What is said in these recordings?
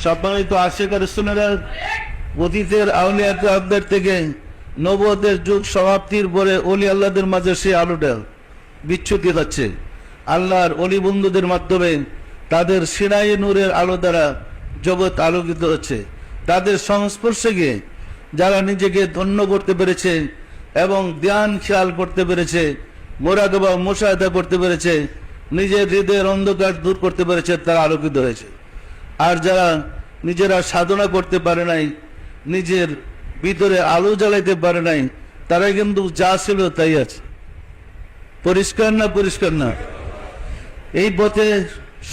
সম্মানিত আশিক রাসূলেরা অতীতের আউলিয়া কিরামদের থেকে নবুয়তের যুগ সমাপ্তির পরে ওলি আল্লাহদের মাঝে সেই আলোটা বিচ্যুতি হচ্ছে। আল্লাহর অলি বন্ধুদের মাধ্যমে তাদের সিনায়ে নূরের আলো দ্বারা জগৎ আলোকিত হচ্ছে। তাদের সংস্পর্শে গিয়ে যারা নিজেকে ধন্য করতে পেরেছে এবং ধ্যান খেয়াল করতে পেরেছে, মোরাকাবা মুশাহাদা করতে পেরেছে, নিজের হৃদয়ের অন্ধকার দূর করতে পেরেছে, তারা আলোকিত হয়েছে। আর যারা নিজেরা সাধনা করতে পারে নাই, নিজের ভিতরে আলো জ্বালাইতে পারে নাই, তারা কিন্তু যা ছিল তাই আছে। পরিষ্কার না? পরিষ্কার না? এই পথে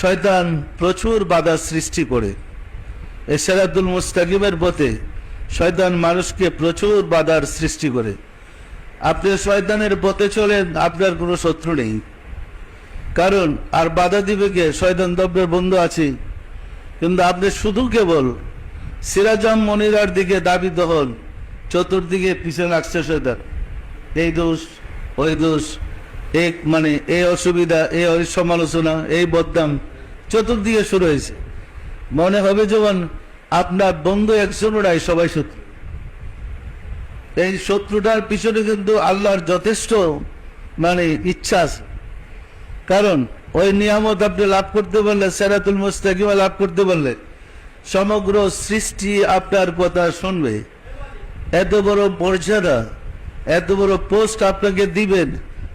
শয়তান প্রচুর বাধা সৃষ্টি করে। এই সিরাতুল মুস্তাকিমের পথে শয়তান মানুষকে প্রচুর বাধার সৃষ্টি করে। আপনি শয়তানের পথে চলেন, আপনার কোনো শত্রু নেই। কারণ আর বাধা দিবে কে? শয়তান দ্রব্যের বন্ধু আছে। কিন্তু আপনি শুধু কেবল সিরাজাম মনিরার দিকে দাবিত হন, চতুর্দিকে পিছনে লাগছে শয়তান। এই দোষ, ওই দোষ, এক মানে এই অসুবিধা, এই সমালোচনা, এই বদনাম চতুর্দিকে শুরু হয়েছে। মনে হবে যেমন আপনার বন্ধু একজনও নাই, সবাই শত্রু। এই শত্রুটার পিছনে কিন্তু আল্লাহর যথেষ্ট মানে ইচ্ছা আছে। কারণ ওই নিয়ামত আপনি লাভ করতে পারলে, সিরাতুল মুস্তাকিমা লাভ করতে পারলে সমগ্র সৃষ্টি আপনার কথা শুনবে। এত বড় মর্যাদা, এত বড় পোস্ট আপনাকে দিবেন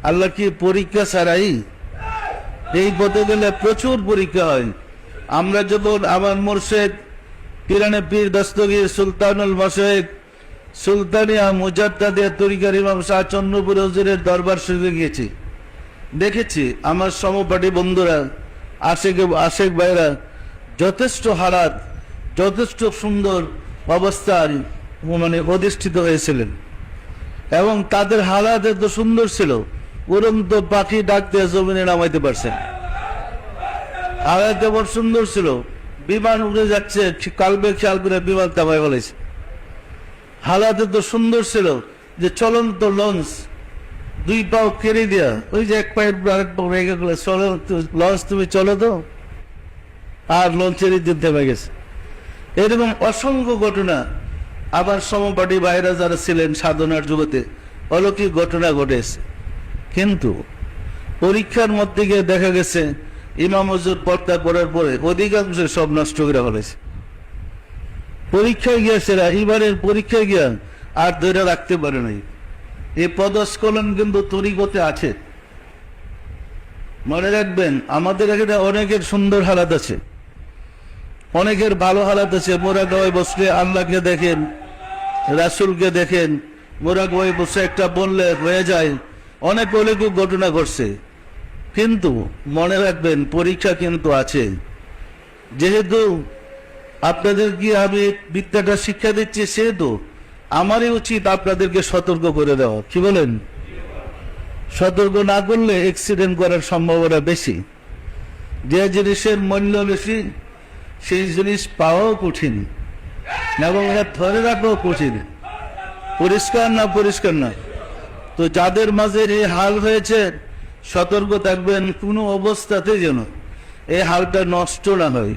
আল্লাহ কি পরীক্ষা ছাড়াই? এই পথে গেলে প্রচুর পরীক্ষা হয়। আমরা যখন আমার মুর্শিদ পিরানে পীর দস্তগীর সুলতানুল মাশায়েখ সুলতানিয়া মুজাদ্দাদিয়া তরিকার ইমাম শাহ চন্দ্রপুর হুজুরের দরবার শরীফে গিয়েছি, দেখেছি আমার সমপাঠী বন্ধুরা, আশেক ভাইরা যথেষ্ট হারাত, যথেষ্ট সুন্দর অবস্থায় মানে অধিষ্ঠিত হয়েছিলেন। এবং তাদের হালাত এত সুন্দর ছিল, উড়ন্ত পাখি ডাক দিয়ে জমিনে নামাইতে পারছেন। হালাত এমন সুন্দর ছিল, বিমান উড়ে যাচ্ছে, কালবে খেয়াল করে বিমান তামাই ফেলেছে। হালাত এত সুন্দর ছিল যে চলন্ত লঞ্চ দুই পাও কেড়ে দেয়া, ওই যে এক পায়ের আরেক পাও রেখে গেলে চলো লঞ্চ, তুমি চলো তো, আর লঞ্চের দিন থেমে গেছে। এরকম অসংখ্য ঘটনা। আবার সমপাঠী ভাইরা যারা ছিলেন সাধনার জগতে, অলৌকিক ঘটনা ঘটেছে। কিন্তু পরীক্ষার মধ্যে গিয়ে দেখা গেছে ইমাম হুজুর পর্দা পড়ার পরে অধিকাংশ সব নষ্ট করে ফেলেছে। পরীক্ষায় গিয়েছে, এবারের পরীক্ষায় গিয়া আর ধরে রাখতে পারে নাই। এই পদস্খলন কিন্তু তরিকতে আছে। মনে রাখবেন, আমাদের এখানে অনেকের সুন্দর হালাত আছে, অনেকের ভালো হালাত আছে। মোরাগাঁওয়ে বসলে আল্লাহকে দেখেন, রাসূলকে দেখেন। মোরাগাঁওয়ে বসে একটা বললে হয়ে যায়। অনেক অলৌকিক ঘটনা ঘটছে। কিন্তু মনে রাখবেন, পরীক্ষা কিন্তু আছে। যেহেতু আপনাদেরকে আমি বিদ্যাটা শিক্ষা দিচ্ছি, সেহেতু আমারই উচিত আপনাদেরকে সতর্ক করে দেওয়া। কি বলেন? সতর্ক না করলে অ্যাক্সিডেন্ট করার সম্ভাবনা বেশি। যে জিনিসের মূল্য বেশি সেই জিনিস পাওয়াও কঠিন এবং ধরে রাখাও কঠিন। পরিষ্কার না? পরিষ্কার না? তো যাদের মাঝে এই হাল হয়েছে, সতর্ক থাকবেন কোনো অবস্থাতে যেন এই হালটা নষ্ট না হয়।